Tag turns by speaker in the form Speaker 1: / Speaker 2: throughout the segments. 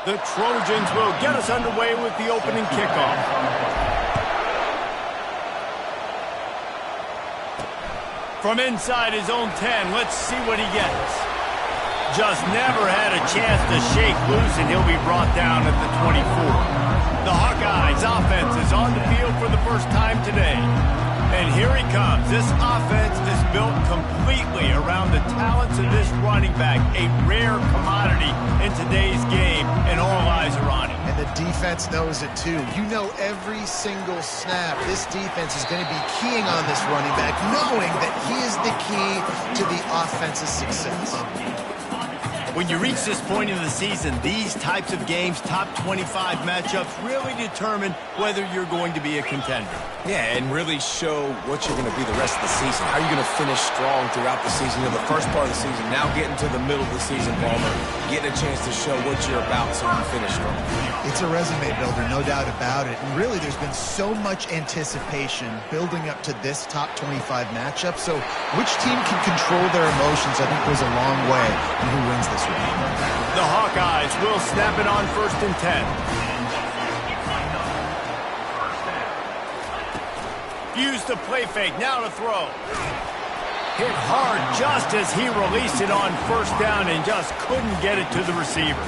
Speaker 1: The Trojans will get us underway with the opening kickoff. From inside his own 10, let's see what he gets. Just never had a chance to shake loose, and he'll be brought down at the 24. The Hawkeyes offense is on the field for the first time today. And here he comes. This offense is built completely around the talents of this running back, a rare commodity in today's game, and all eyes are on him.
Speaker 2: And the defense knows it too. You know every single snap, this defense is going to be keying on this running back, knowing that he is the key to the offense's success.
Speaker 1: When you reach this point in the season, these types of games, top 25 matchups, really determine whether you're going to be a contender.
Speaker 3: Yeah, and really show what you're going to be the rest of the season. How are you going to finish strong throughout the season? You know, the first part of the season, now getting to the middle of the season, Palmer, getting a chance to show what you're about so you finish strong.
Speaker 2: It's a resume builder, no doubt about it. And really, there's been so much anticipation building up to this top 25 matchup. So which team can control their emotions, I think, goes a long way in who wins this one.
Speaker 1: The Hawkeyes will snap it on 1st and 10. Use the play fake, now to throw. Hit hard just as he released it on 1st down and just couldn't get it to the receiver.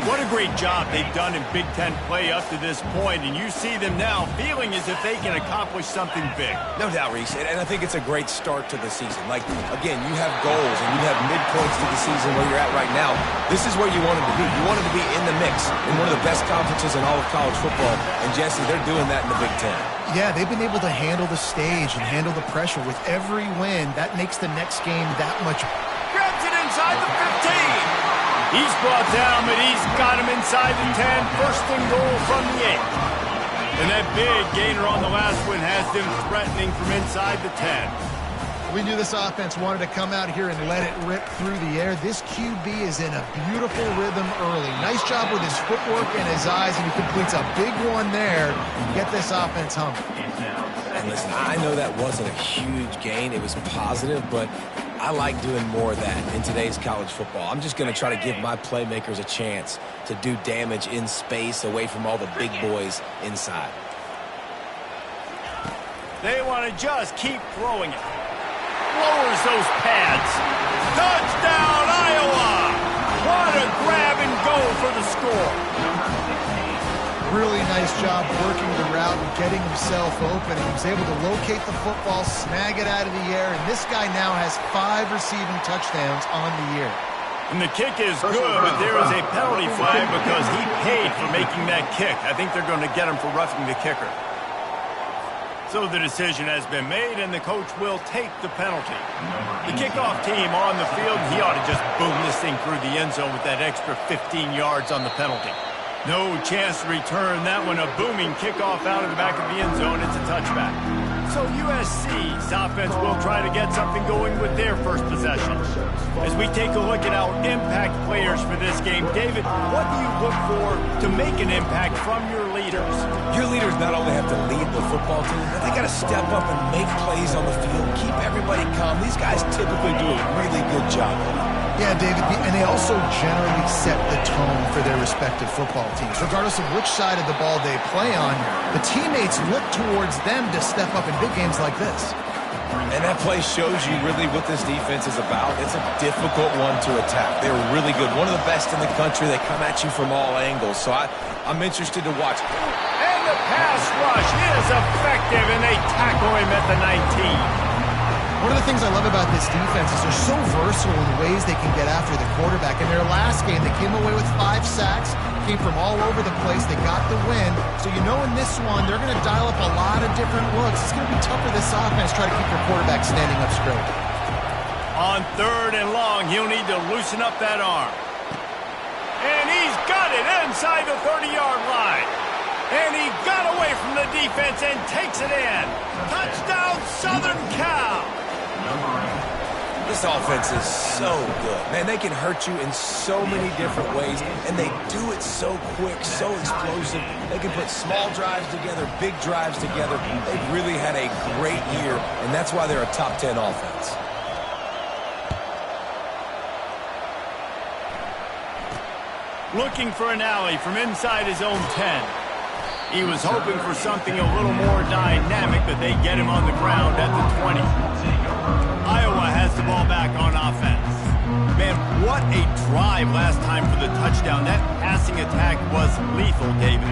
Speaker 1: What a great job they've done in Big Ten play up to this point, and you see them now feeling as if they can accomplish something big.
Speaker 3: No doubt, Reese, and I think it's a great start to the season. Like, again, you have goals and you have midpoints to the season where you're at right now. This is where you want them to be. You want them to be in the mix in one of the best conferences in all of college football, and Jesse, they're doing that in the Big Ten.
Speaker 2: Yeah, they've been able to handle the stage and handle the pressure with every win. That makes the next game that much.
Speaker 1: Grabs it inside the 15. He's brought down, but he's got him inside the 10. 1st and goal from the 8. And that big gainer on the last one has them threatening from inside the 10.
Speaker 2: We knew this offense wanted to come out here and let it rip through the air. This QB is in a beautiful rhythm early. Nice job with his footwork and his eyes, and he completes a big one there. Get this offense hungry.
Speaker 3: And listen, I know that wasn't a huge gain. It was positive, but I like doing more of that in today's college football. I'm just going to try to give my playmakers a chance to do damage in space away from all the big boys inside.
Speaker 1: They want to just keep throwing it. Lowers those pads. Touchdown, Iowa! What a grab and go for the score.
Speaker 2: Really nice job working the route and getting himself open. He was able to locate the football, snag it out of the air, and this guy now has 5 receiving touchdowns on the year.
Speaker 1: And the kick is good, but there is a penalty flag because he paid for making that kick. I think they're going to get him for roughing the kicker. So the decision has been made, and the coach will take the penalty. The kickoff team on the field, he ought to just boom this thing through the end zone with that extra 15 yards on the penalty. No chance to return that one. A booming kickoff out of the back of the end zone. It's a touchback. So USC's offense will try to get something going with their first possession. As we take a look at our impact players for this game, David, what do you look for to make an impact from your leaders?
Speaker 3: Your leaders not only have to lead the football team, but they got to step up and make plays on the field, keep everybody calm. These guys typically do a really good job.
Speaker 2: Yeah, David, and they also generally set the tone for their respective football teams. Regardless of which side of the ball they play on, the teammates look towards them to step up in big games like this.
Speaker 3: And that play shows you really what this defense is about. It's a difficult one to attack. They're really good. One of the best in the country. They come at you from all angles. So I'm interested to watch.
Speaker 1: And the pass rush is effective, and they tackle him at the 19.
Speaker 2: One of the things I love about this defense is they're so versatile in the ways they can get after the quarterback. In their last game, they came away with 5 sacks, came from all over the place. They got the win. So you know in this one, they're going to dial up a lot of different looks. It's going to be tough for this offense to try to keep their quarterback standing up straight.
Speaker 1: On 3rd and long, he'll need to loosen up that arm. And he's got it inside the 30-yard line. And he got away from the defense and takes it in. Touchdown, Southern Cal.
Speaker 3: This offense is so good. Man, they can hurt you in so many different ways, and they do it so quick, so explosive. They can put small drives together, big drives together. They've really had a great year, and that's why they're a top 10 offense.
Speaker 1: Looking for an alley from inside his own 10. He was hoping for something a little more dynamic, but they get him on the ground at the 20. Iowa has the ball back on offense. Man, what a drive last time for the touchdown. That passing attack was lethal, David.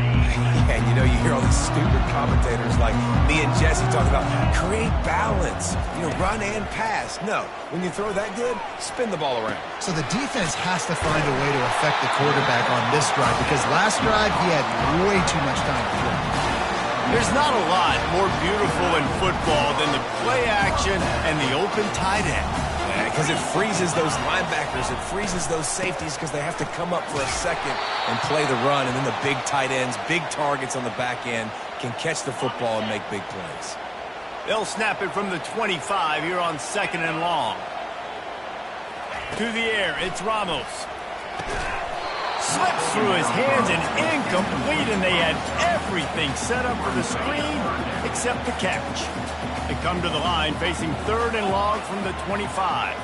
Speaker 3: Yeah, and you know, you hear all these stupid commentators like me and Jesse talking about create balance, you know, run and pass. No, when you throw that good, spin the ball around.
Speaker 2: So the defense has to find a way to affect the quarterback on this drive because last drive he had way too much time to throw.
Speaker 1: There's not a lot more beautiful in football than the play action and the open tight end.
Speaker 3: Because it freezes those linebackers, it freezes those safeties because they have to come up for a second and play the run, and then the big tight ends, big targets on the back end can catch the football and make big plays.
Speaker 1: They'll snap it from the 25 here on 2nd and long. To the air, it's Ramos. Slips through his hands and incomplete, and they had everything set up for the screen except the catch. They come to the line facing 3rd and long from the 25.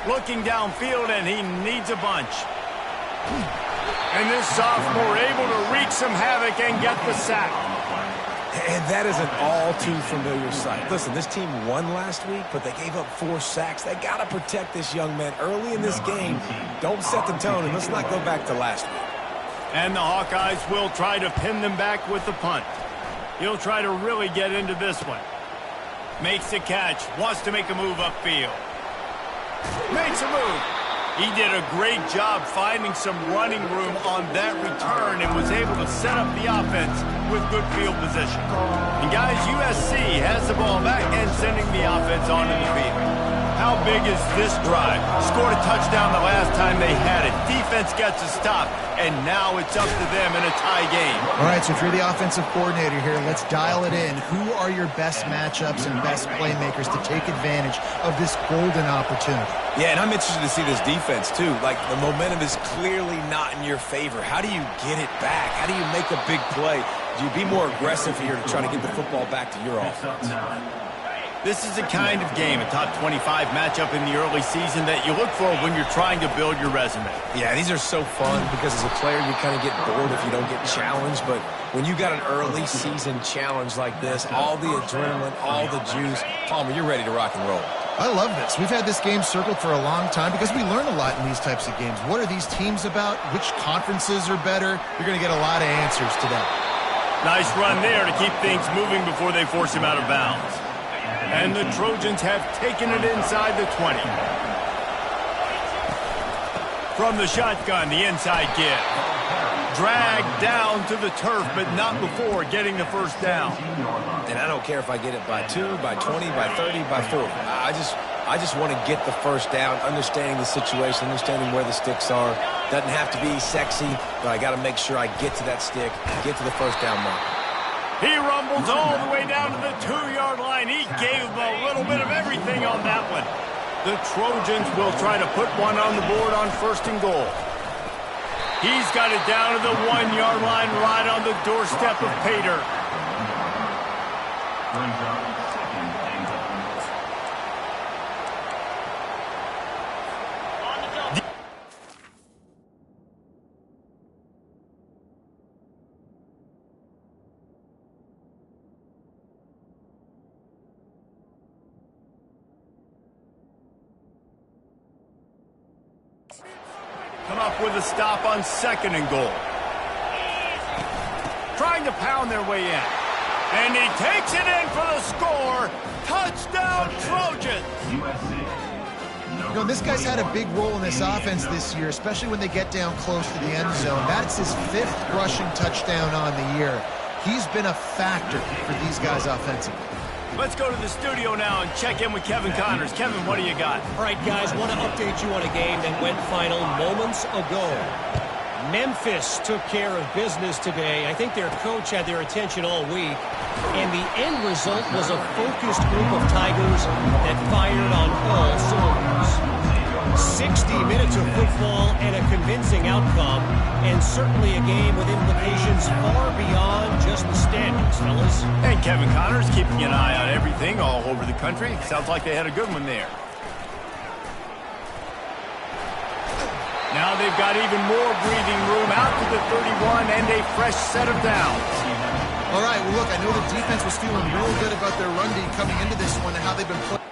Speaker 1: Looking downfield, and he needs a bunch. And this sophomore able to wreak some havoc and get the sack.
Speaker 3: And that is an all-too-familiar sight. Listen, this team won last week, but they gave up 4 sacks. They got to protect this young man early in this game. Don't set the tone, and let's not go back to last week.
Speaker 1: And the Hawkeyes will try to pin them back with the punt. He'll try to really get into this one. Makes the catch. Wants to make a move upfield. Makes a move. He did a great job finding some running room on that return and was able to set up the offense with good field position. And guys, USC has the ball back and sending the offense onto the field. How big is this drive? Scored a touchdown the last time they had it. Defense gets a stop, and now it's up to them in a tie game.
Speaker 2: All right, so if you're the offensive coordinator here, let's dial it in. Who are your best matchups and best playmakers to take advantage of this golden opportunity?
Speaker 3: Yeah, and I'm interested to see this defense, too. Like, the momentum is clearly not in your favor. How do you get it back? How do you make a big play? Do you be more aggressive here to try to get the football back to your offense?
Speaker 1: This is the kind of game, a top 25 matchup in the early season that you look for when you're trying to build your resume.
Speaker 3: Yeah, these are so fun because as a player, you kind of get bored if you don't get challenged. But when you got an early season challenge like this, all the adrenaline, all the juice, Palmer, you're ready to rock and roll.
Speaker 2: I love this. We've had this game circled for a long time because we learn a lot in these types of games. What are these teams about? Which conferences are better? You're going to get a lot of answers today.
Speaker 1: Nice run there to keep things moving before they force him out of bounds. And the Trojans have taken it inside the 20. From the shotgun, the inside give. Dragged down to the turf, but not before getting the first down.
Speaker 3: And I don't care if I get it by 2, by 20, by 30, by 40. I just want to get the first down, understanding the situation, understanding where the sticks are. Doesn't have to be sexy, but I got to make sure I get to that stick, get to the first down mark.
Speaker 1: He rumbles all the way down to the 2-yard line. He gave a little bit of everything on that one. The Trojans will try to put one on the board on 1st and goal. He's got it down to the 1-yard line right on the doorstep of Pater. Come up with a stop on 2nd and goal. Trying to pound their way in. And he takes it in for the score. Touchdown, Trojans!
Speaker 2: You know, this guy's had a big role in this offense this year, especially when they get down close to the end zone. That's his 5th rushing touchdown on the year. He's been a factor for these guys offensively.
Speaker 1: Let's go to the studio now and check in with Kevin Connors. Kevin, what do you got?
Speaker 4: All right, guys, want to update you on a game that went final moments ago. Memphis took care of business today. I think their coach had their attention all week. And the end result was a focused group of Tigers that fired on all cylinders. 60 minutes of football and a convincing outcome, and certainly a game with implications far beyond just the standings, fellas.
Speaker 1: And Kevin Connors keeping an eye on everything all over the country. Sounds like they had a good one there. Now now they've got even more breathing room out to the 31 and a fresh set of downs.
Speaker 2: All right, well, look, I know the defense was feeling real good about their run D coming into this one and how they've been playing.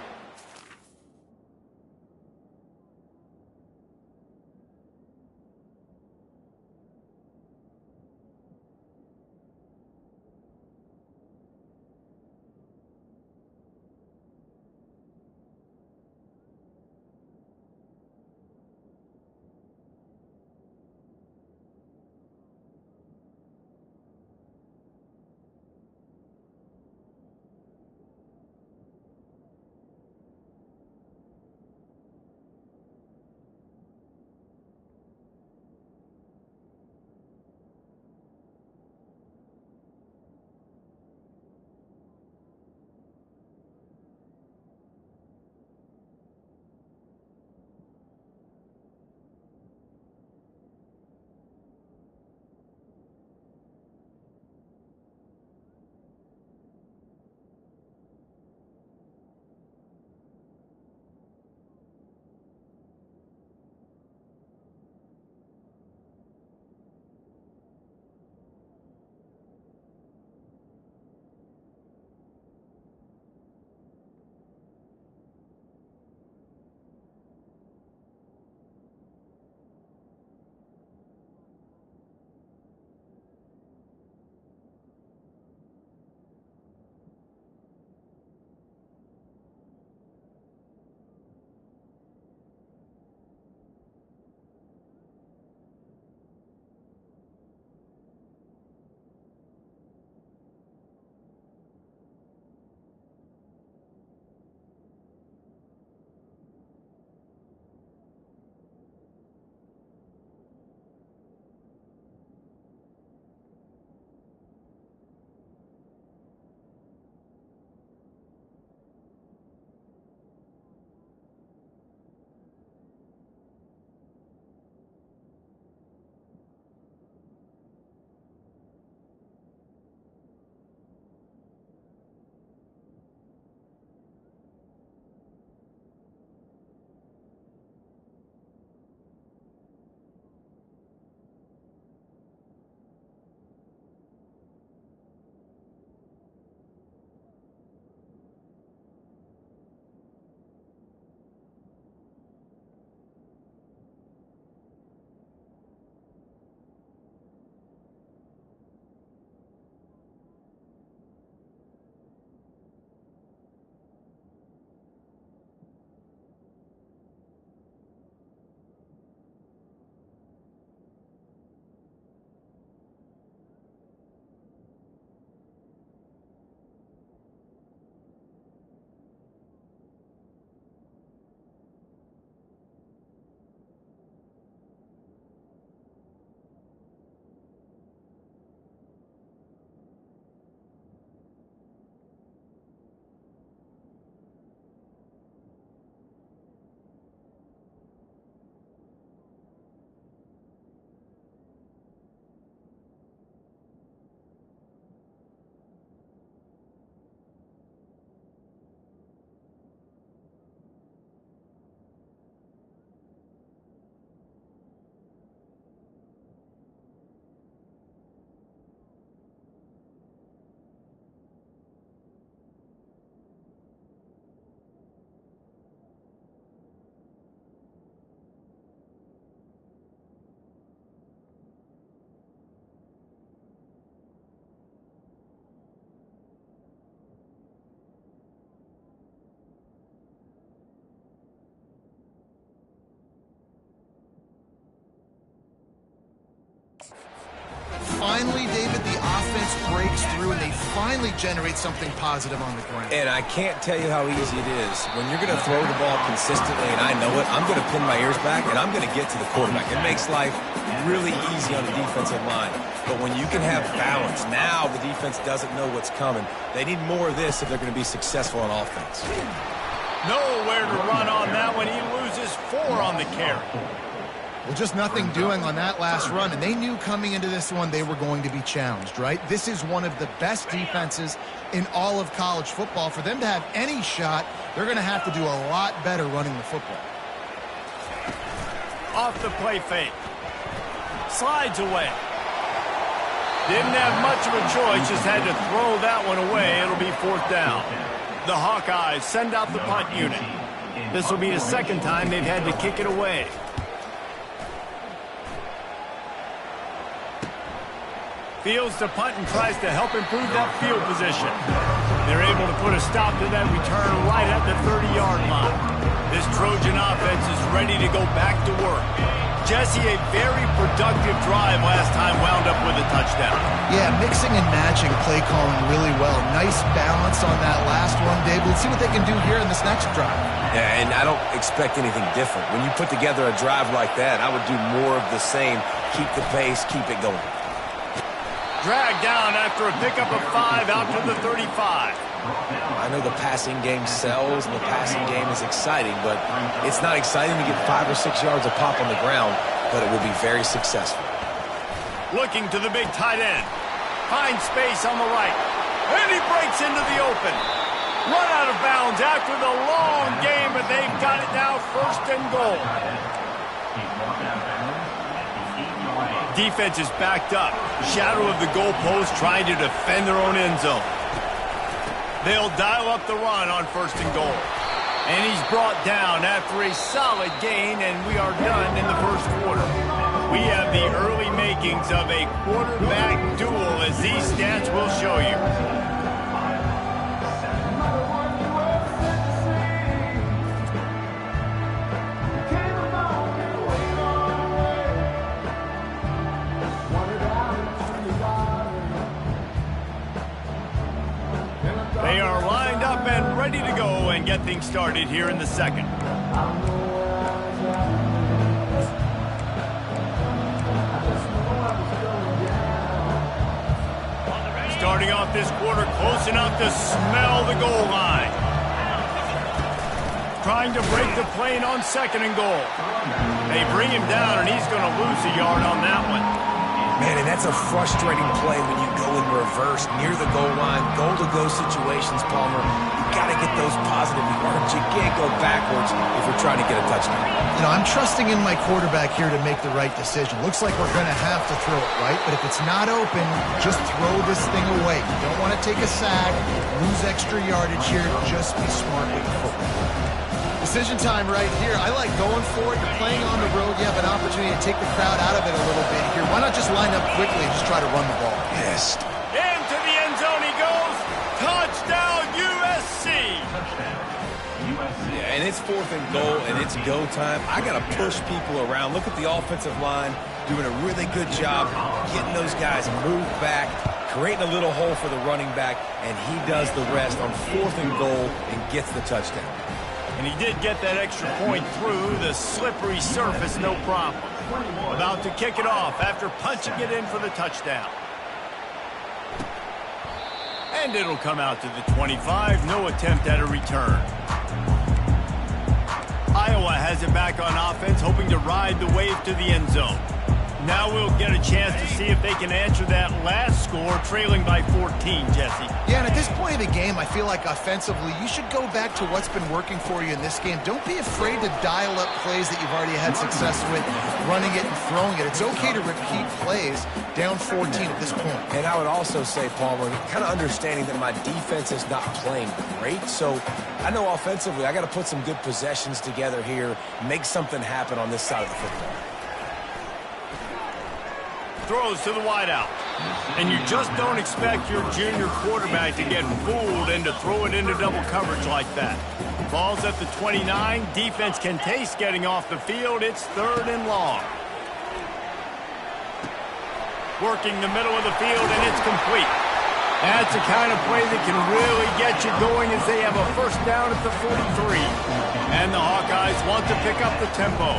Speaker 2: Finally, David, the offense breaks through and they finally generate something positive on the ground.
Speaker 3: And I can't tell you how easy it is. When you're going to throw the ball consistently, and I know it, I'm going to pin my ears back and I'm going to get to the quarterback. It makes life really easy on the defensive line. But when you can have balance, now the defense doesn't know what's coming. They need more of this if they're going to be successful on offense.
Speaker 1: Nowhere to run on that one. He loses 4 on the carry.
Speaker 2: Well, just nothing doing on that last run, and they knew coming into this one they were going to be challenged, right? This is one of the best defenses in all of college football. For them to have any shot, they're going to have to do a lot better running the football.
Speaker 1: off the play fake. Slides away. Didn't have much of a choice, just had to throw that one away. It'll be 4th down. The Hawkeyes send out the punt unit. This will be the second time they've had to kick it away. Fields the punt and tries to help improve that field position. They're able to put a stop to that return right at the 30-yard line. This Trojan offense is ready to go back to work. Jesse, a very productive drive last time wound up with a touchdown.
Speaker 2: Yeah, mixing and matching play calling really well. Nice balance on that last one, Dave. Let's see what they can do here in this next drive.
Speaker 3: Yeah, and I don't expect anything different. When you put together a drive like that, I would do more of the same. Keep the pace, keep it going.
Speaker 1: Dragged down after a pickup of 5 out to the 35.
Speaker 3: I know the passing game sells and the passing game is exciting, but it's not exciting to get 5 or 6 yards of pop on the ground, but it will be very successful.
Speaker 1: Looking to the big tight end. Finds space on the right. And he breaks into the open. Run out of bounds after the long game, but they've got it now 1st and goal. Defense is backed up. Shadow of the goalpost trying to defend their own end zone. They'll dial up the run on 1st and goal. And he's brought down after a solid gain, and we are done in the 1st quarter. We have the early makings of a quarterback duel, as these stats will show you. They are lined up and ready to go and get things started here in the 2nd. Starting off this quarter close enough to smell the goal line. Trying to break the plane on 2nd and goal. They bring him down, and he's going to lose a yard on that one.
Speaker 3: Man, and that's a frustrating play when you go in reverse near the goal line. Goal-to-go situations, Palmer. You got to get those positive yards. You can't go backwards if you're trying to get a touchdown.
Speaker 2: You know, I'm trusting in my quarterback here to make the right decision. Looks like we're going to have to throw it, right? But if it's not open, just throw this thing away. You don't want to take a sack, lose extra yardage here. Just be smart with the football. Decision time right here. I like going for it. You're playing on the road. You have an opportunity to take the crowd out of it a little bit here. Why not just line up quickly and just try to run the ball?
Speaker 3: Yes.
Speaker 1: Into the end zone he goes. Touchdown, USC.
Speaker 3: Yeah, and it's 4th and goal, and it's go time. I got to push people around. Look at the offensive line doing a really good job getting those guys moved back, creating a little hole for the running back, and he does the rest on 4th and goal and gets the touchdown.
Speaker 1: And he did get that extra point through the slippery surface, no problem. About to kick it off after punching it in for the touchdown. And it'll come out to the 25. No attempt at a return. Iowa has it back on offense, hoping to ride the wave to the end zone. Now we'll get a chance to see if they can answer that last score, trailing by 14, Jesse.
Speaker 2: Yeah, and at this point of the game, I feel like offensively, you should go back to what's been working for you in this game. Don't be afraid to dial up plays that you've already had success with, running it and throwing it. It's okay to repeat plays down 14 at this point.
Speaker 3: And I would also say, Palmer, kind of understanding that my defense is not playing great, so I know offensively I got to put some good possessions together here, make something happen on this side of the football.
Speaker 1: Throws to the wideout. And you just don't expect your junior quarterback to get fooled and to throw it into double coverage like that. Ball's at the 29. Defense can taste getting off the field. It's 3rd and long. Working the middle of the field, and it's complete. That's the kind of play that can really get you going as they have a 1st down at the 43. And the Hawkeyes want to pick up the tempo.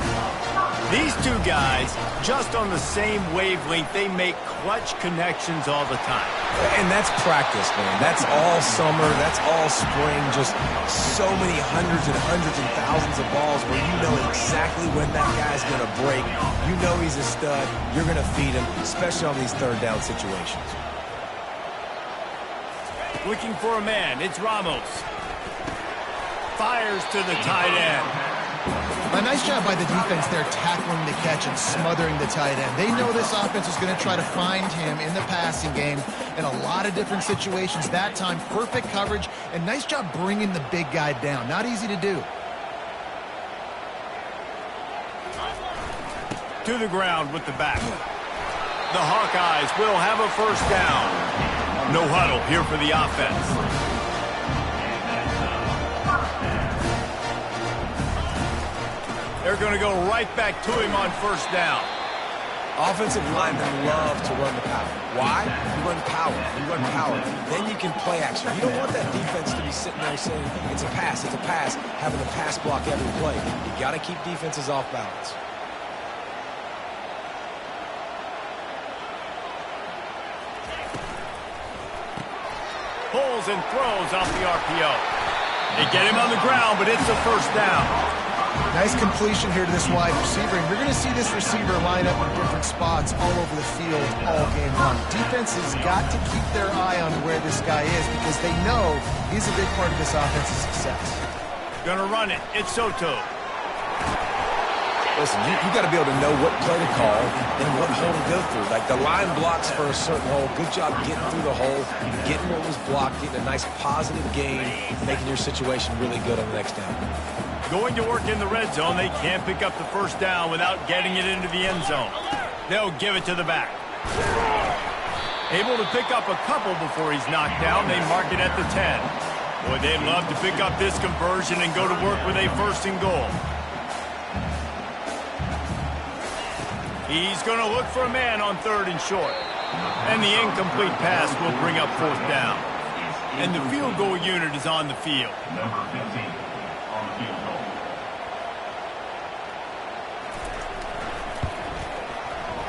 Speaker 1: These two guys, just on the same wavelength, they make clutch connections all the time.
Speaker 3: And that's practice, man. That's all summer. That's all spring. Just so many hundreds and thousands of balls where you know exactly when that guy's going to break. You know he's a stud. You're going to feed him, especially on these 3rd down situations.
Speaker 1: Looking for a man. It's Ramos. Fires to the tight end.
Speaker 2: A nice job by the defense there tackling the catch and smothering the tight end. They know this offense is going to try to find him in the passing game in a lot of different situations. That time, perfect coverage, and nice job bringing the big guy down. Not easy to do.
Speaker 1: To the ground with the back. The Hawkeyes will have a first down. No huddle here for the offense. They're going to go right back to him on first down.
Speaker 3: Offensive linemen love to run the power. Why? You run power. You run power. Then you can play action. You don't want that defense to be sitting there saying, it's a pass, having a pass block every play. You got to keep defenses off balance.
Speaker 1: Pulls and throws off the RPO. They get him on the ground, but it's a first down.
Speaker 2: Nice completion here to this wide receiver, and you're going to see this receiver line up in different spots all over the field all game long. Defense has got to keep their eye on where this guy is because they know he's a big part of this offense's success.
Speaker 1: Gonna run it. It's Soto.
Speaker 3: Listen, you got to be able to know what play to call and what hole to go through. Like the line blocks for a certain hole. Good job getting through the hole, getting what was blocked, getting a nice positive gain, making your situation really good on the next down.
Speaker 1: Going to work in the red zone. They can't pick up the first down without getting it into the end zone. They'll give it to the back. Able to pick up a couple before he's knocked down. They mark it at the 10. Boy, they'd love to pick up this conversion and go to work with a first and goal. He's going to look for a man on third and short. And the incomplete pass will bring up fourth down. And the field goal unit is on the field.
Speaker 5: Number 15 on the field goal.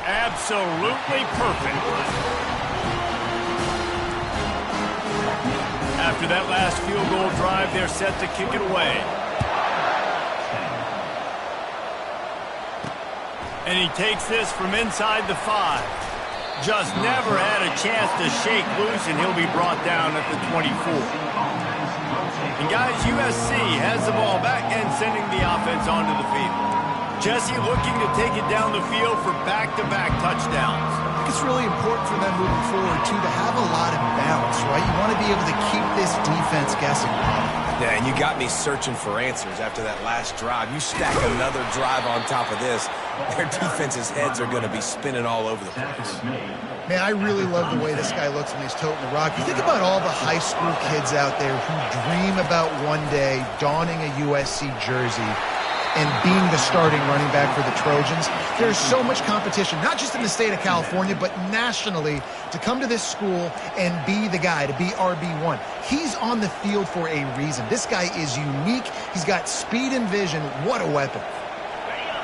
Speaker 1: Absolutely perfect. After that last field goal drive, they're set to kick it away. And he takes this from inside the 5. Just never had a chance to shake loose, and he'll be brought down at the 24. And guys, USC has the ball back and sending the offense onto the field. Jesse looking to take it down the field for back-to-back touchdowns.
Speaker 2: I think it's really important for them moving forward, too, to have a lot of balance, right? You want to be able to keep this defense guessing.
Speaker 3: Yeah, and you got me searching for answers after that last drive. You stack another drive on top of this, their defense's heads are going to be spinning all over the place.
Speaker 2: Man, I really love the way this guy looks when he's toting the rock. You think about all the high school kids out there who dream about one day donning a USC jersey and being the starting running back for the Trojans. There's so much competition, not just in the state of California, but nationally, to come to this school and be the guy, to be RB1. He's on the field for a reason. This guy is unique. He's got speed and vision. What a weapon.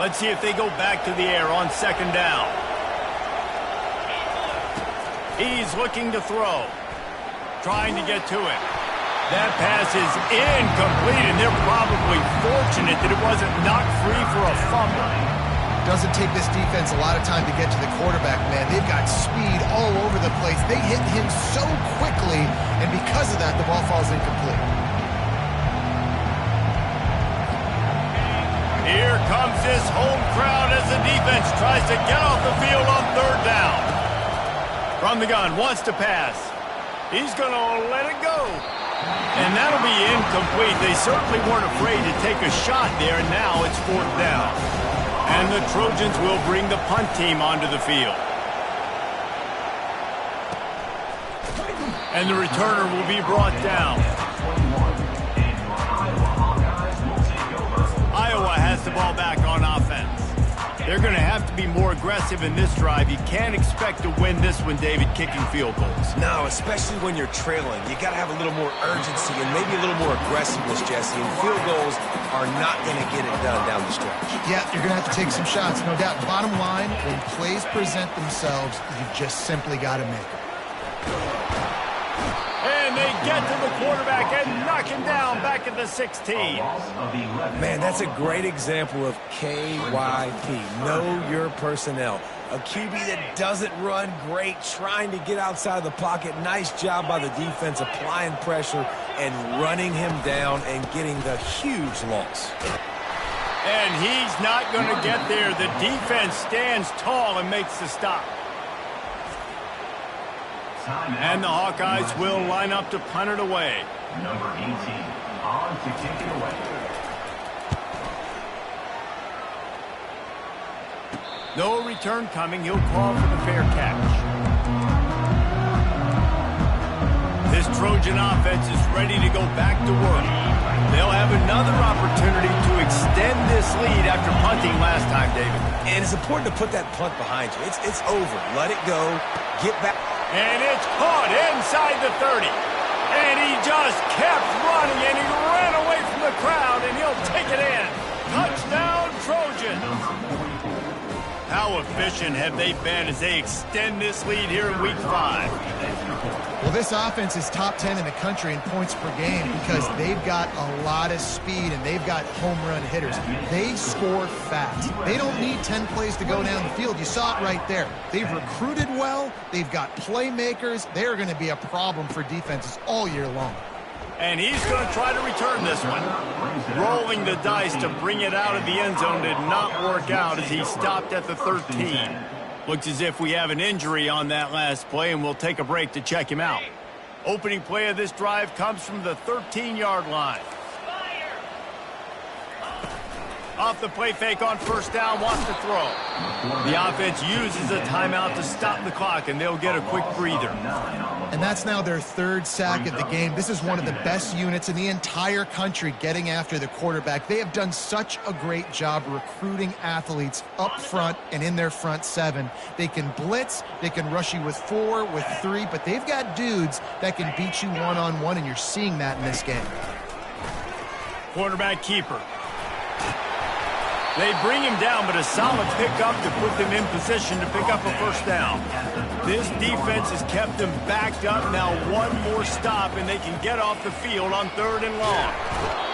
Speaker 1: Let's see if they go back to the air on second down. He's looking to throw. Trying to get to it. That pass is incomplete, and they're probably fortunate that it wasn't knocked free for a fumble.
Speaker 2: Doesn't take this defense a lot of time to get to the quarterback, man. They've got speed all over the place. They hit him so quickly, and because of that, the ball falls incomplete.
Speaker 1: Here comes this home crowd as the defense tries to get off the field on third down. From the gun, wants to pass. He's going to let it go. And that'll be incomplete. They certainly weren't afraid to take a shot there, and now it's fourth down. And the Trojans will bring the punt team onto the field. And the returner will be brought down. Iowa has the ball back on offense. They're going to have to be more aggressive in this drive. You can't expect to win this one, David, kicking field goals.
Speaker 3: No, especially when you're trailing. You got to have a little more urgency and maybe a little more aggressiveness, Jesse. And field goals are not going to get it done down the stretch.
Speaker 2: Yeah, you're going to have to take some shots, no doubt. Bottom line, when plays present themselves, you've just simply got to make them.
Speaker 1: And they get to the quarterback and knock him down back at the 16.
Speaker 3: Man, that's a great example of KYP. Know your personnel. A QB that doesn't run great, trying to get outside of the pocket. Nice job by the defense applying pressure and running him down and getting the huge loss.
Speaker 1: And he's not going to get there. The defense stands tall and makes the stop. And the Hawkeyes will line up to punt it away.
Speaker 5: Number 18 on to kick it away.
Speaker 1: No return coming. He'll call for the fair catch. This Trojan offense is ready to go back to work. They'll have another opportunity to extend this lead after punting last time, David.
Speaker 3: And it's important to put that punt behind you. It's over. Let it go. Get back.
Speaker 1: And it's caught inside the 30. And he just kept running, and he ran away from the crowd, and he'll take it in. Touchdown, Trojans. How efficient have they been as they extend this lead here in Week 5?
Speaker 2: Well, this offense is top 10 in the country in points per game because they've got a lot of speed and they've got home run hitters. They score fast. They don't need 10 plays to go down the field. You saw it right there. They've recruited well. They've got playmakers. They're going to be a problem for defenses all year long.
Speaker 1: And he's going to try to return this one. Rolling the dice to bring it out of the end zone did not work out as he stopped at the 13. Looks as if we have an injury on that last play, and we'll take a break to check him out. Opening play of this drive comes from the 13-yard line. Off the play fake on first down, wants to throw. The offense uses a timeout to stop the clock, and they'll get a quick breather.
Speaker 2: And that's now their third sack of the game. This is one of the best units in the entire country getting after the quarterback. They have done such a great job recruiting athletes up front and in their front seven. They can blitz, they can rush you with 4, with 3, but they've got dudes that can beat you one-on-one, and you're seeing that in this game.
Speaker 1: Quarterback keeper. They bring him down, but a solid pickup to put them in position to pick up a first down. This defense has kept them backed up. Now one more stop, and they can get off the field on 3rd and long.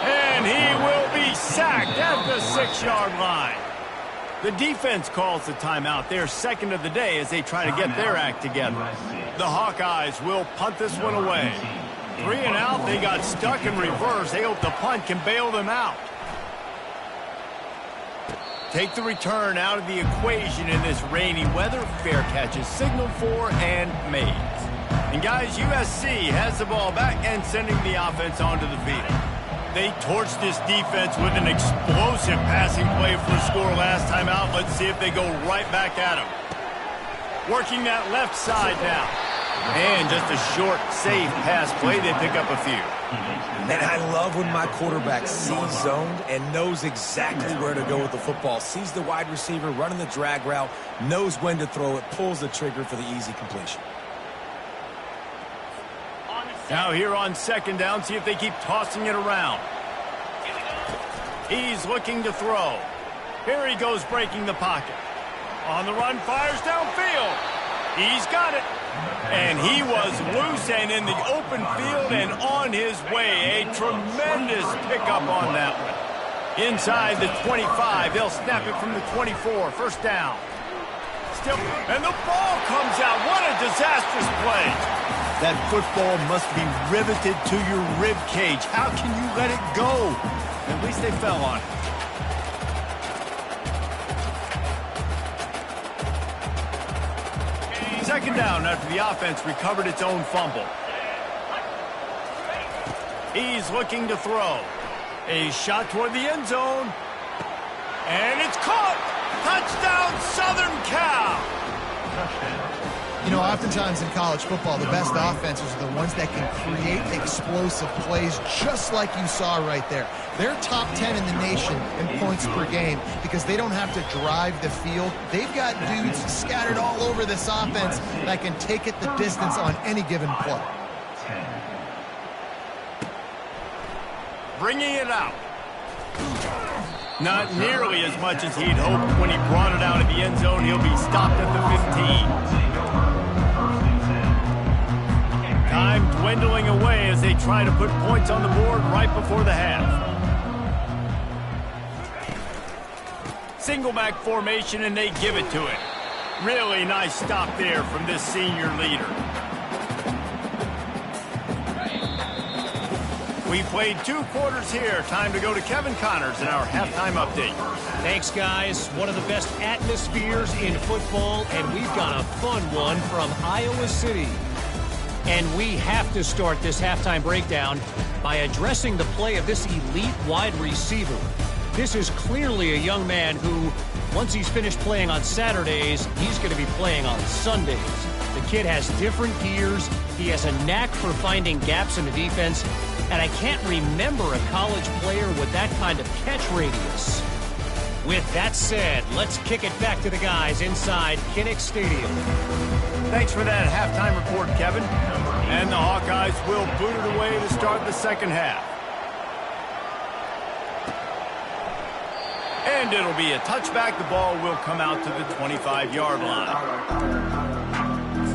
Speaker 1: And he will be sacked at the 6-yard line. The defense calls the timeout. They're second of the day as they try to get their act together. The Hawkeyes will punt this one away. 3 and out. They got stuck in reverse. They hope the punt can bail them out. Take the return out of the equation in this rainy weather. Fair catch is signaled for and made. And guys, USC has the ball back and sending the offense onto the field. They torched this defense with an explosive passing play for a score last time out. Let's see if they go right back at him. Working that left side now. And just a short, safe pass play. They pick up a few.
Speaker 3: And I love when my quarterback sees zoned and knows exactly where to go with the football. Sees the wide receiver running the drag route, knows when to throw it, pulls the trigger for the easy completion.
Speaker 1: Now here on 2nd down, see if they keep tossing it around. He's looking to throw. Here he goes breaking the pocket. On the run, fires downfield. He's got it. And he was loose and in the open field and on his way. A tremendous pickup on that one. Inside the 25, they'll snap it from the 24. First down. Still, and the ball comes out. What a disastrous play. That football must be riveted to your rib cage. How can you let it go? At least they fell on it. Second down after the offense recovered its own fumble. He's looking to throw. A shot toward the end zone. And it's caught. Touchdown, Southern Cal.
Speaker 2: You know, oftentimes in college football, the best offenses are the ones that can create explosive plays just like you saw right there. They're top 10 in the nation in points per game because they don't have to drive the field. They've got dudes scattered all over this offense that can take it the distance on any given play.
Speaker 1: Bringing it out. Not nearly as much as he'd hoped when he brought it out of the end zone. He'll be stopped at the 15. Time dwindling away as they try to put points on the board right before the half. Single back formation, and they give it to it. Really nice stop there from this senior leader. We played 2 quarters here. Time to go to Kevin Connors in our halftime update.
Speaker 4: Thanks, guys. One of the best atmospheres in football, and we've got a fun one from Iowa City. And we have to start this halftime breakdown by addressing the play of this elite wide receiver. This is clearly a young man who, once he's finished playing on Saturdays, he's going to be playing on Sundays. The kid has different gears. He has a knack for finding gaps in the defense. And I can't remember a college player with that kind of catch radius. With that said, let's kick it back to the guys inside Kinnick Stadium.
Speaker 1: Thanks for that halftime report, Kevin. And the Hawkeyes will boot it away to start the second half. And it'll be a touchback. The ball will come out to the 25-yard line.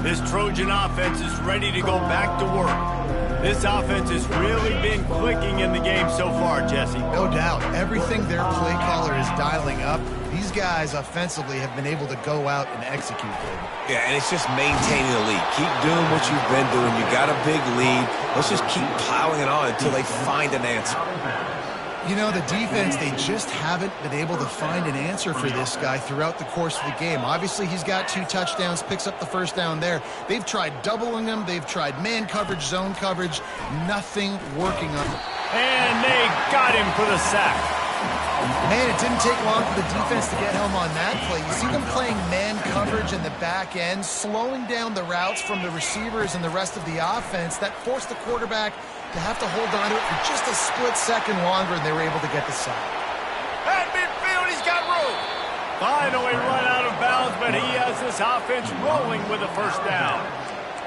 Speaker 1: This Trojan offense is ready to go back to work. This offense has really been clicking in the game so far, Jesse.
Speaker 2: No doubt. Everything their play caller is dialing up, these guys offensively have been able to go out and execute it.
Speaker 3: Yeah, and it's just maintaining the lead. Keep doing what you've been doing. You got a big lead. Let's just keep piling it on until they find an answer.
Speaker 2: You know, the defense, they just haven't been able to find an answer for this guy throughout the course of the game. Obviously, he's got 2 touchdowns, picks up the first down there. They've tried doubling him. They've tried man coverage, zone coverage. Nothing working on him.
Speaker 1: And they got him for the sack.
Speaker 2: Man, it didn't take long for the defense to get home on that play. You see them playing man coverage in the back end, slowing down the routes from the receivers and the rest of the offense. That forced the quarterback to have to hold on to it for just a split second longer, and they were able to get the sack.
Speaker 1: At midfield, he's got room. Finally run out of bounds, but he has this offense rolling with a first down.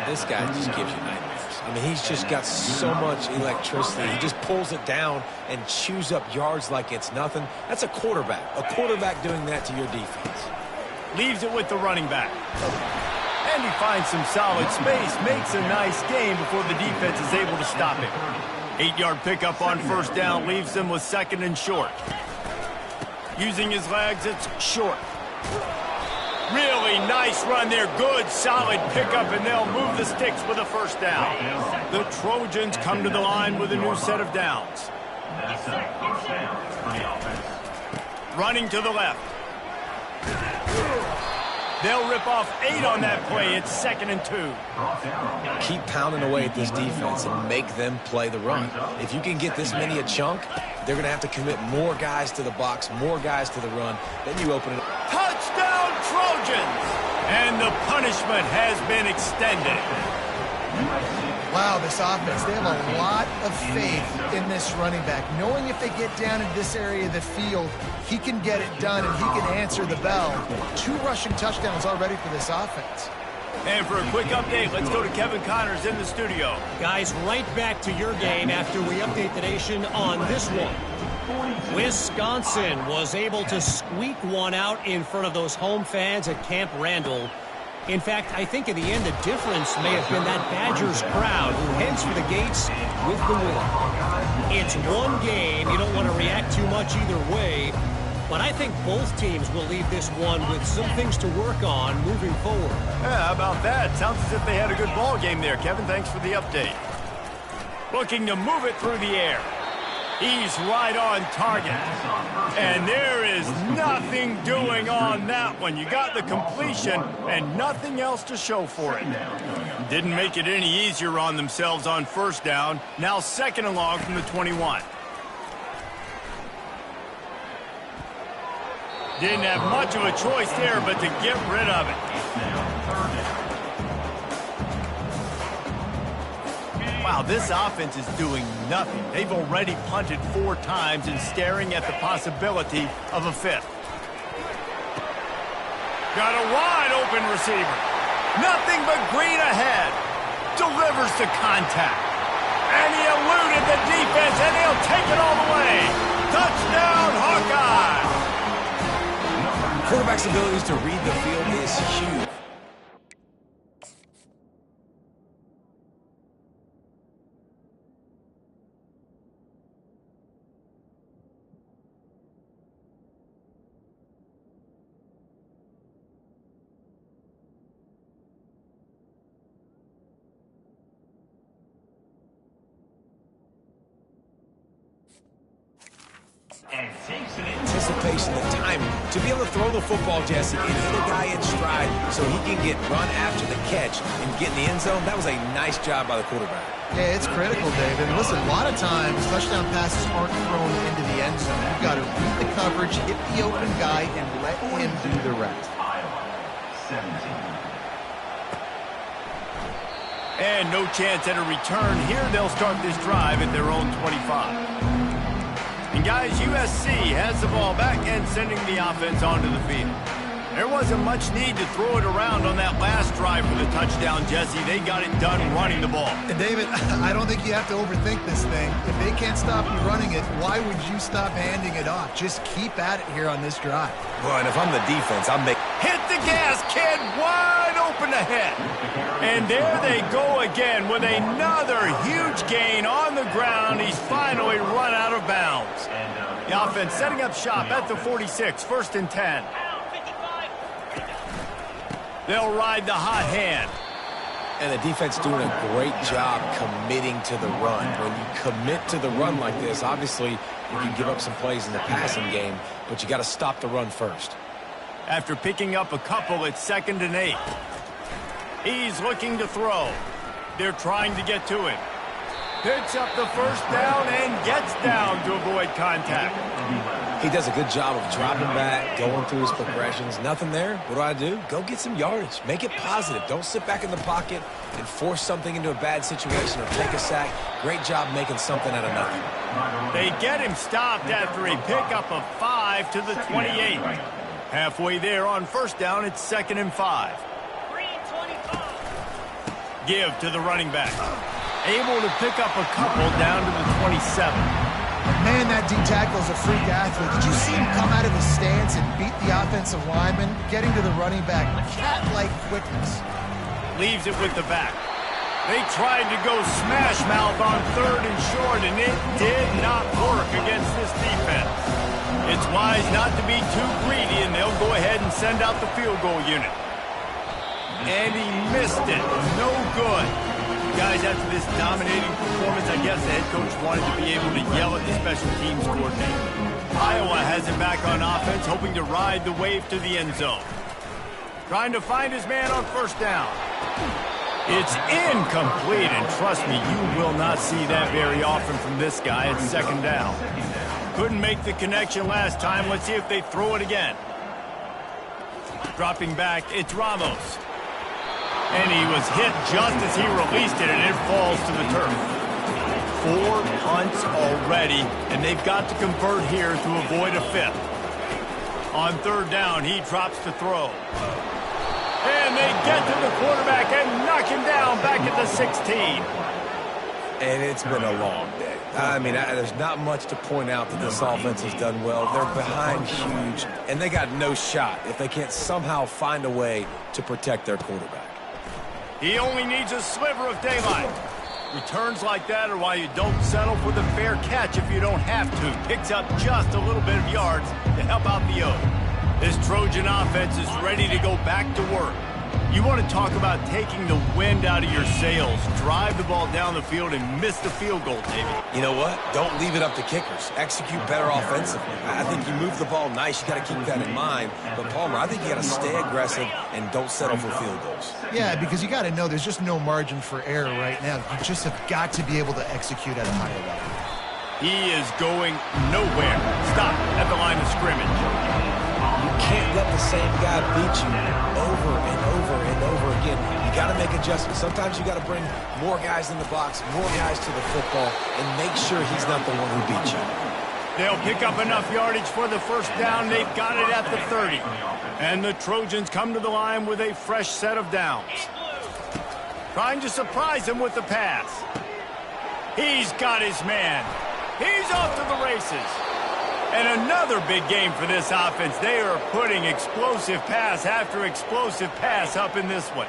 Speaker 3: This guy just gives you nightmares. I mean, he's just got so much electricity. He just pulls it down and chews up yards like it's nothing. That's a quarterback. A quarterback doing that to your defense.
Speaker 1: Leaves it with the running back. And he finds some solid space, makes a nice game before the defense is able to stop him. 8-yard pickup on first down leaves them with second and short. Using his legs, it's short. Really nice run there. Good, solid pickup, and they'll move the sticks with a first down. The Trojans come to the line with a new set of downs. Running to the left. They'll rip off 8 on that play. It's 2nd and 2.
Speaker 3: Keep pounding away at this defense and make them play the run. If you can get this many a chunk, they're going to have to commit more guys to the box, more guys to the run. Then you open it up.
Speaker 1: Touchdown, Trojans! And the punishment has been extended.
Speaker 2: Wow, this offense, they have a lot of faith in this running back. Knowing if they get down in this area of the field, he can get it done and he can answer the bell. 2 rushing touchdowns already for this offense.
Speaker 1: And for a quick update, let's go to Kevin Connors in the studio.
Speaker 4: Guys, right back to your game after we update the nation on this one. Wisconsin was able to squeak one out in front of those home fans at Camp Randall. In fact, I think in the end, the difference may have been that Badgers crowd who heads for the gates with the win. It's one game. You don't want to react too much either way. But I think both teams will leave this one with some things to work on moving forward.
Speaker 1: Yeah, how about that? Sounds as if they had a good ball game there, Kevin. Thanks for the update. Looking to move it through the air. He's right on target. And there is nothing doing on that one. You got the completion and nothing else to show for it. Didn't make it any easier on themselves on first down. Now 2nd and long from the 21. Didn't have much of a choice there but to get rid of it. Wow, this offense is doing nothing. They've already punted 4 times and staring at the possibility of a 5th. Got a wide open receiver. Nothing but green ahead. Delivers to contact. And he eluded the defense, and he'll take it all the way. Touchdown, Hawkeye!
Speaker 3: Quarterback's abilities to read the field is huge. situation, the timing, to be able to throw the football, Jesse, and hit a guy in stride so he can get run after the catch and get in the end zone. That was a nice job by the quarterback.
Speaker 2: Yeah, it's critical, David. Listen, a lot of times touchdown passes aren't thrown into the end zone. You've got to read the coverage, hit the open guy, and let him do the rest.
Speaker 5: Iowa, 17.
Speaker 1: And no chance at a return here. They'll start this drive at their own 25. And guys, USC has the ball back and sending the offense onto the field. There wasn't much need to throw it around on that last drive for the touchdown, Jesse. They got it done running the ball.
Speaker 2: And David, I don't think you have to overthink this thing. If they can't stop you running it, why would you stop handing it off? Just keep at it here on this drive.
Speaker 3: Well, and if I'm the defense, I'm making...
Speaker 1: Hit the gas, kid. Wide open ahead. And there they go again with another huge gain on the ground. He's finally run out of bounds. The offense setting up shop at the 46, 1st and 10. They'll ride the hot hand.
Speaker 3: And the defense doing a great job committing to the run. When you commit to the run like this, obviously you can give up some plays in the passing game, but you got to stop the run first.
Speaker 1: After picking up a couple, it's 2nd and 8. He's looking to throw. They're trying to get to him. Picks up the first down and gets down to avoid contact.
Speaker 3: He does a good job of dropping back, going through his progressions. Nothing there. What do? Go get some yardage. Make it positive. Don't sit back in the pocket and force something into a bad situation or take a sack. Great job making something out of nothing.
Speaker 1: They get him stopped after a pickup of 5 to the 28. Halfway there on 1st down, it's 2nd and 5. Give to the running back. Able to pick up a couple down to the 27.
Speaker 2: Man, that D-tackle is a freak athlete. Did you see him come out of his stance and beat the offensive lineman, getting to the running back? Cat-like quickness.
Speaker 1: Leaves it with the back. They tried to go smash mouth on 3rd and short, and it did not work against this defense. It's wise not to be too greedy, and they'll go ahead and send out the field goal unit. And he missed it. No good. Guys, after this dominating performance, I guess the head coach wanted to be able to yell at the special teams coordinator. Iowa has it back on offense, hoping to ride the wave to the end zone. Trying to find his man on 1st down. It's incomplete, and trust me, you will not see that very often from this guy at 2nd down. Couldn't make the connection last time. Let's see if they throw it again. Dropping back, it's Ramos. And he was hit just as he released it, and it falls to the turf. 4 punts already, and they've got to convert here to avoid a 5th. On 3rd down, he drops to throw. And they get to the quarterback and knock him down back at the 16.
Speaker 3: And it's been a long day. I mean, there's not much to point out that this offense has done well. They're behind huge, and they got no shot if they can't somehow find a way to protect their quarterback.
Speaker 1: He only needs a sliver of daylight. Returns like that are why you don't settle for the fair catch if you don't have to. Picks up just a little bit of yards to help out the O. This Trojan offense is ready to go back to work. You want to talk about taking the wind out of your sails. Drive the ball down the field and miss the field goal, David.
Speaker 3: You know what? Don't leave it up to kickers. Execute better offensively. I think you move the ball nice. You got to keep that in mind. But, Palmer, I think you got to stay aggressive and don't settle for field goals.
Speaker 2: Yeah, because you got to know there's just no margin for error right now. You just have got to be able to execute at a higher level.
Speaker 1: He is going nowhere. Stop at the line of scrimmage.
Speaker 3: You can't let the same guy beat you over and over and over again. You got to make adjustments. Sometimes you got to bring more guys in the box, more guys to the football, and make sure he's not the one who beat you.
Speaker 1: They'll pick up enough yardage for the 1st down. They've got it at the 30. And the Trojans come to the line with a fresh set of downs. Trying to surprise him with the pass. He's got his man. He's off to the races. And another big game for this offense. They are putting explosive pass after explosive pass up in this one.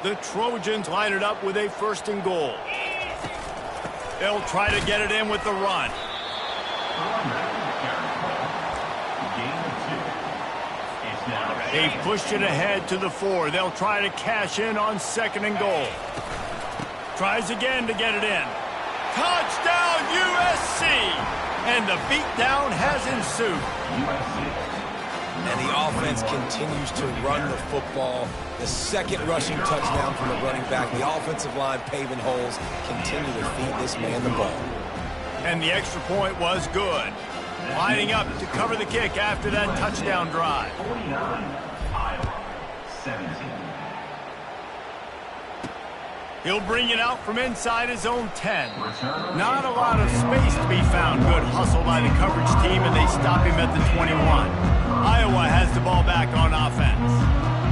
Speaker 1: The Trojans line it up with a 1st and goal. They'll try to get it in with the run. They pushed it ahead to the 4. They'll try to cash in on 2nd and goal. Tries again to get it in. Touchdown USC! And the beatdown has ensued.
Speaker 3: And the offense continues to run the football. The second rushing touchdown from the running back. The offensive line paving holes. Continue to feed this man the ball.
Speaker 1: And the extra point was good. Lining up to cover the kick after that touchdown drive.
Speaker 5: 49, Iowa, 17.
Speaker 1: He'll bring it out from inside his own 10. Not a lot of space to be found. Good hustle by the coverage team, and they stop him at the 21. Iowa has the ball back on offense.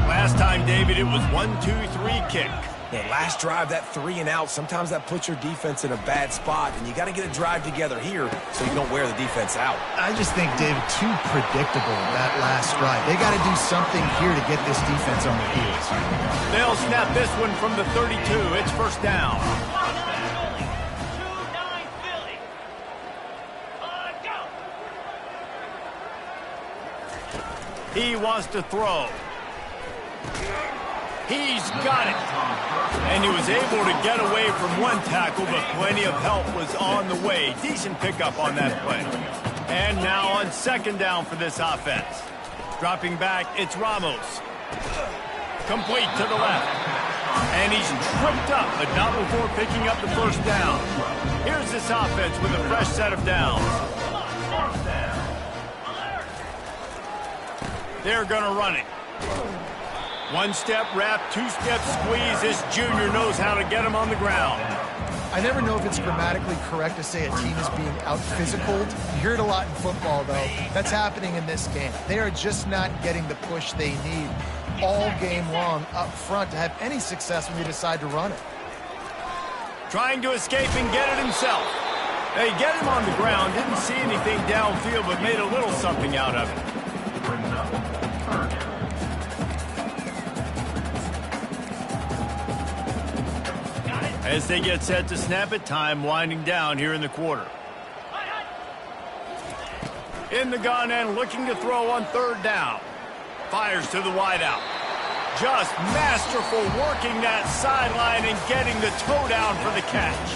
Speaker 1: Last time, David, it was 1-2-3 kick.
Speaker 3: The last drive, that 3 and out, sometimes that puts your defense in a bad spot, and you got to get a drive together here so you don't wear the defense out.
Speaker 2: I just think, David, too predictable that last drive. They got to do something here to get this defense on their heels.
Speaker 1: They'll snap this one from the 32. It's first down. He wants to throw. He's got it. And he was able to get away from one tackle, but plenty of help was on the way. Decent pickup on that play. And now on second down for this offense. Dropping back, it's Ramos. Complete to the left. And he's tripped up, but not before picking up the first down. Here's this offense with a fresh set of downs. They're going to run it. One-step wrap, two-step squeeze. This junior knows how to get him on the ground.
Speaker 2: I never know if it's grammatically correct to say a team is being out-physicaled. You hear it a lot in football, though. That's happening in this game. They are just not getting the push they need all game long up front to have any success when they decide to run it.
Speaker 1: Trying to escape and get it himself. They get him on the ground, didn't see anything downfield, but made a little something out of it. As they get set to snap it, time winding down here in the quarter. In the gun and looking to throw on third down. Fires to the wideout. Just masterful working that sideline and getting the toe down for the catch.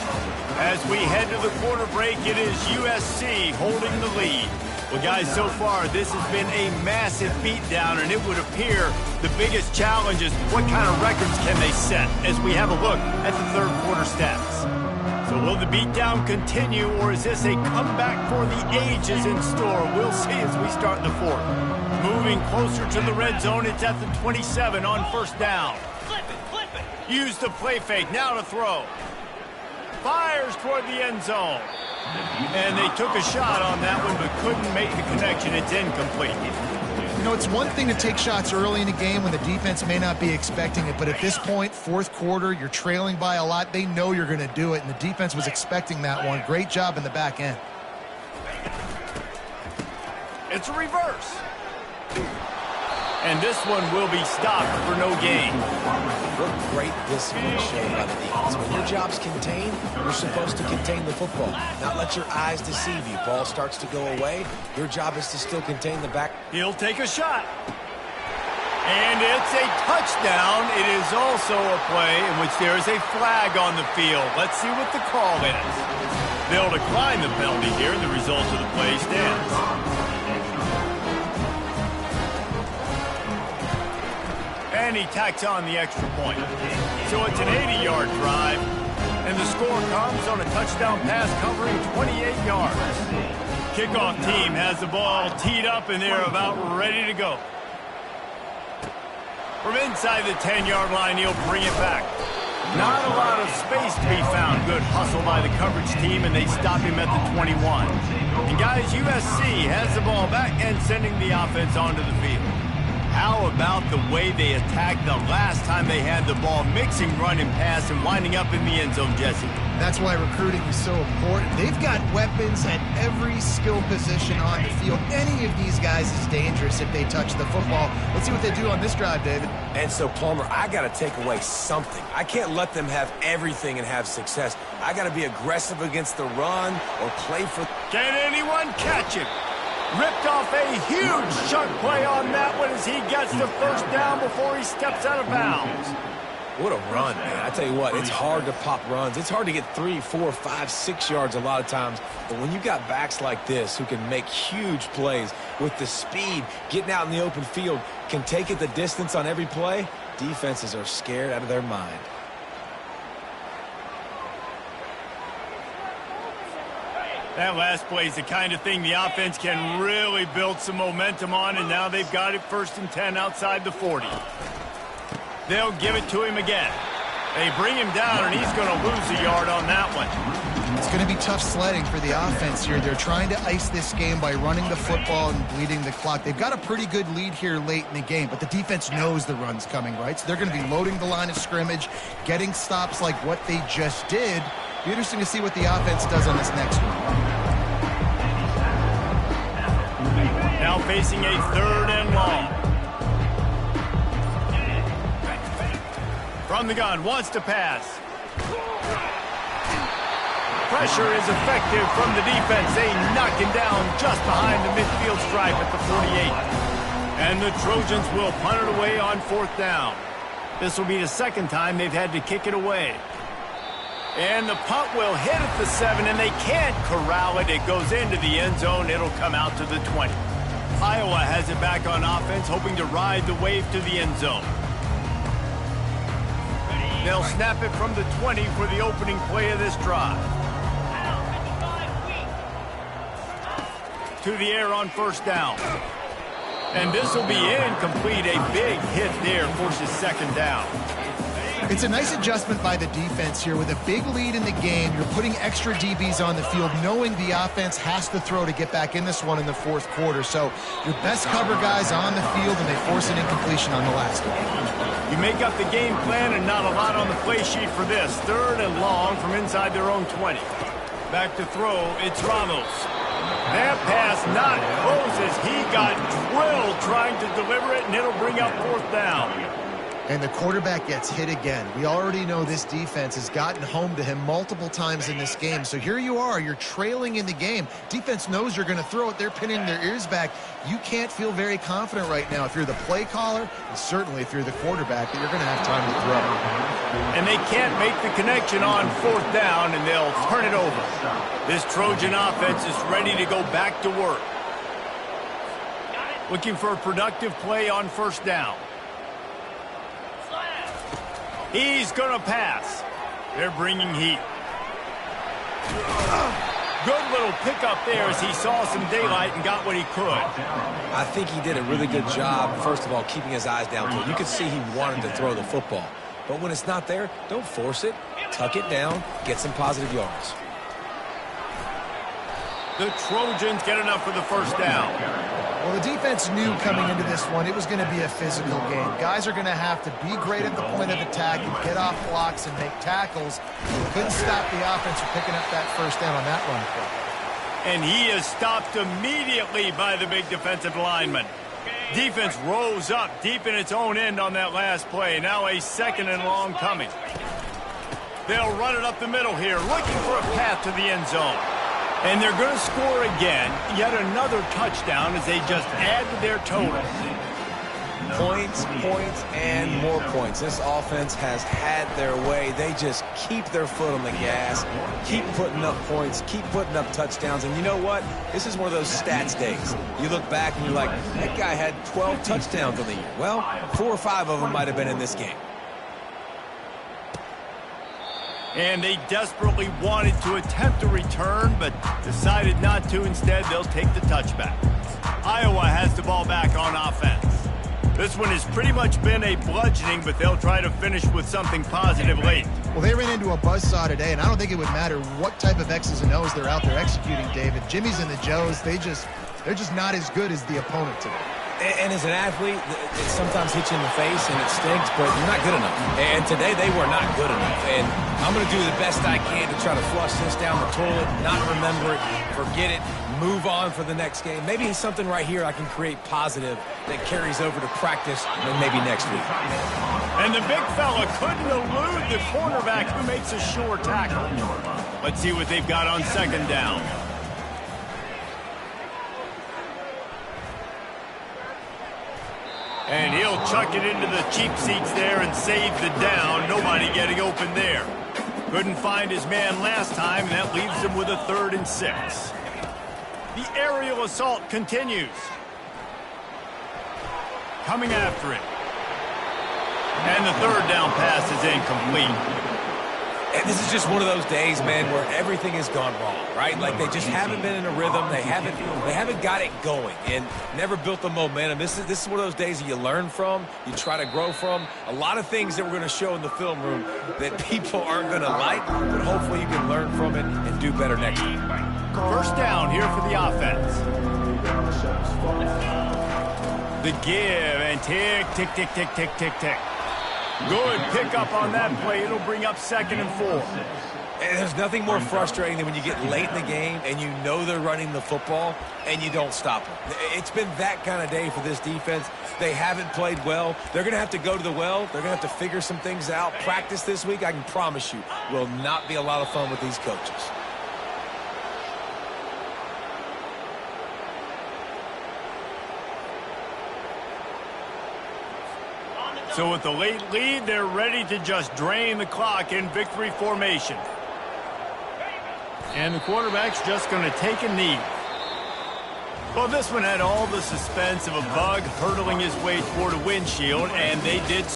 Speaker 1: As we head to the quarter break, it is USC holding the lead. Well, guys, so far, this has been a massive beatdown, and it would appear the biggest challenge is what kind of records can they set as we have a look at the third quarter stats. So will the beatdown continue, or is this a comeback for the ages in store? We'll see as we start the fourth. Moving closer to the red zone, it's at the 27 on first down. Flip it. Use the play fake, now to throw. Fires toward the end zone. And they took a shot on that one, but couldn't make the connection. It's incomplete.
Speaker 2: You know, it's one thing to take shots early in the game when the defense may not be expecting it, but at this point, fourth quarter, you're trailing by a lot. They know you're going to do it, and the defense was expecting that one. Great job in the back end.
Speaker 1: It's a reverse. And this one will be stopped for no gain.
Speaker 3: What great discipline shown by the defense. When your job's contained, you're supposed to contain the football, not let your eyes deceive you. Ball starts to go away. Your job is to still contain the back.
Speaker 1: He'll take a shot. And it's a touchdown. It is also a play in which there is a flag on the field. Let's see what the call is. They'll decline the penalty here, and the result of the play stands. And he tacks on the extra point. So it's an 80-yard drive, and the score comes on a touchdown pass covering 28 yards. Kickoff team has the ball teed up, and they're about ready to go. From inside the 10-yard line, he'll bring it back. Not a lot of space to be found. Good hustle by the coverage team, and they stop him at the 21. And guys, USC has the ball back and sending the offense onto the field. How about the way they attacked the last time they had the ball, mixing run and pass and winding up in the end zone, Jesse?
Speaker 2: That's why recruiting is so important. They've got weapons at every skill position on the field. Any of these guys is dangerous if they touch the football. Let's see what they do on this drive, David.
Speaker 3: And so, Palmer, I got to take away something. I can't let them have everything and have success. I got to be aggressive against the run or play for...
Speaker 1: Can anyone catch him? Ripped off a huge chunk play on that one as he gets the first down before he steps out of bounds.
Speaker 3: What a run, man. I tell you what, it's hard to pop runs. It's hard to get 3, 4, 5, 6 yards a lot of times. But when you got backs like this who can make huge plays with the speed, getting out in the open field, can take it the distance on every play, defenses are scared out of their mind.
Speaker 1: That last play is the kind of thing the offense can really build some momentum on, and now they've got it 1st and 10 outside the 40. They'll give it to him again. They bring him down, and he's going to lose a yard on that one.
Speaker 2: It's going to be tough sledding for the offense here. They're trying to ice this game by running the football and bleeding the clock. They've got a pretty good lead here late in the game, but the defense knows the run's coming, right? So they're going to be loading the line of scrimmage, getting stops like what they just did. Be interesting to see what the offense does on this next one.
Speaker 1: Now facing a 3rd and long. From the gun, wants to pass. Pressure is effective from the defense. They knock him down just behind the midfield stripe at the 48. And the Trojans will punt it away on 4th down. This will be the 2nd time they've had to kick it away. And the punt will hit at the 7, and they can't corral it. It goes into the end zone. It'll come out to the 20. Iowa has it back on offense, hoping to ride the wave to the end zone. They'll snap it from the 20 for the opening play of this drive. To the air on 1st down. And this will be incomplete. A big hit there forces 2nd down.
Speaker 2: It's a nice adjustment by the defense here. With a big lead in the game, you're putting extra DBs on the field, knowing the offense has to throw to get back in this one in the 4th quarter. So your best cover guys on the field, and they force an incompletion on the last one.
Speaker 1: You make up the game plan and not a lot on the play sheet for this. 3rd and long from inside their own 20. Back to throw, it's Ramos. That pass not close as he got drilled trying to deliver it, and it'll bring up 4th down.
Speaker 2: And the quarterback gets hit again. We already know this defense has gotten home to him multiple times in this game. So here you are, you're trailing in the game. Defense knows you're going to throw it. They're pinning their ears back. You can't feel very confident right now if you're the play caller, and certainly if you're the quarterback, that you're going to have time to throw.
Speaker 1: And they can't make the connection on 4th down, and they'll turn it over. This Trojan offense is ready to go back to work. Looking for a productive play on 1st down. He's going to pass. They're bringing heat. Good little pickup there as he saw some daylight and got what he could.
Speaker 3: I think he did a really good job, first of all, keeping his eyes down to it. You could see he wanted to throw the football. But when it's not there, don't force it. Tuck it down. Get some positive yards.
Speaker 1: The Trojans get enough for the 1st down.
Speaker 2: Well, the defense knew coming into this one it was going to be a physical game. Guys are going to have to be great at the point of attack and get off blocks and make tackles. Couldn't stop the offense from picking up that 1st down on that run play.
Speaker 1: And he is stopped immediately by the big defensive lineman. Defense rose up deep in its own end on that last play. Now a 2nd and long coming. They'll run it up the middle here, looking for a path to the end zone. And they're going to score again, yet another touchdown as they just add to their total.
Speaker 3: Points, points, and more points. This offense has had their way. They just keep their foot on the gas, keep putting up points, keep putting up touchdowns. And you know what? This is one of those stats days. You look back and you're like, that guy had 12 touchdowns on the year. Well, 4 or 5 of them might have been in this game.
Speaker 1: And they desperately wanted to attempt a return, but decided not to. Instead, they'll take the touchback. Iowa has the ball back on offense. This one has pretty much been a bludgeoning, but they'll try to finish with something positive late.
Speaker 2: Well, they ran into a buzzsaw today, and I don't think it would matter what type of X's and O's they're out there executing, David. Jimmy's and the Joes, they're just not as good as the opponent today.
Speaker 3: And as an athlete, it sometimes hits you in the face and it stinks, but you're not good enough. And today they were not good enough. And I'm going to do the best I can to try to flush this down the toilet, not remember it, forget it, move on for the next game. Maybe it's something right here I can create positive that carries over to practice and maybe next week.
Speaker 1: And the big fella couldn't elude the cornerback who makes a sure tackle. Let's see what they've got on 2nd down. And he'll chuck it into the cheap seats there and save the down. Nobody getting open there. Couldn't find his man last time, and that leaves him with a 3rd and 6. The aerial assault continues. Coming after it. And the 3rd down pass is incomplete.
Speaker 3: And this is just one of those days, man, where everything has gone wrong, right? Like they just haven't been in a rhythm. They haven't got it going and never built the momentum. This is one of those days that you learn from, you try to grow from. A lot of things that we're going to show in the film room that people aren't going to like, but hopefully you can learn from it and do better next time.
Speaker 1: 1st down here for the offense. The give and tick, tick, tick, tick, tick, tick, tick. Good pickup on that play. It'll bring up 2nd and 4.
Speaker 3: And there's nothing more frustrating than when you get late in the game and you know they're running the football and you don't stop them. It's been that kind of day for this defense. They haven't played well. They're going to have to go to the well. They're going to have to figure some things out. Practice this week, I can promise you, will not be a lot of fun with these coaches.
Speaker 1: So with the late lead, they're ready to just drain the clock in victory formation. And the quarterback's just going to take a knee. Well, this one had all the suspense of a bug hurtling his way toward a windshield, and they did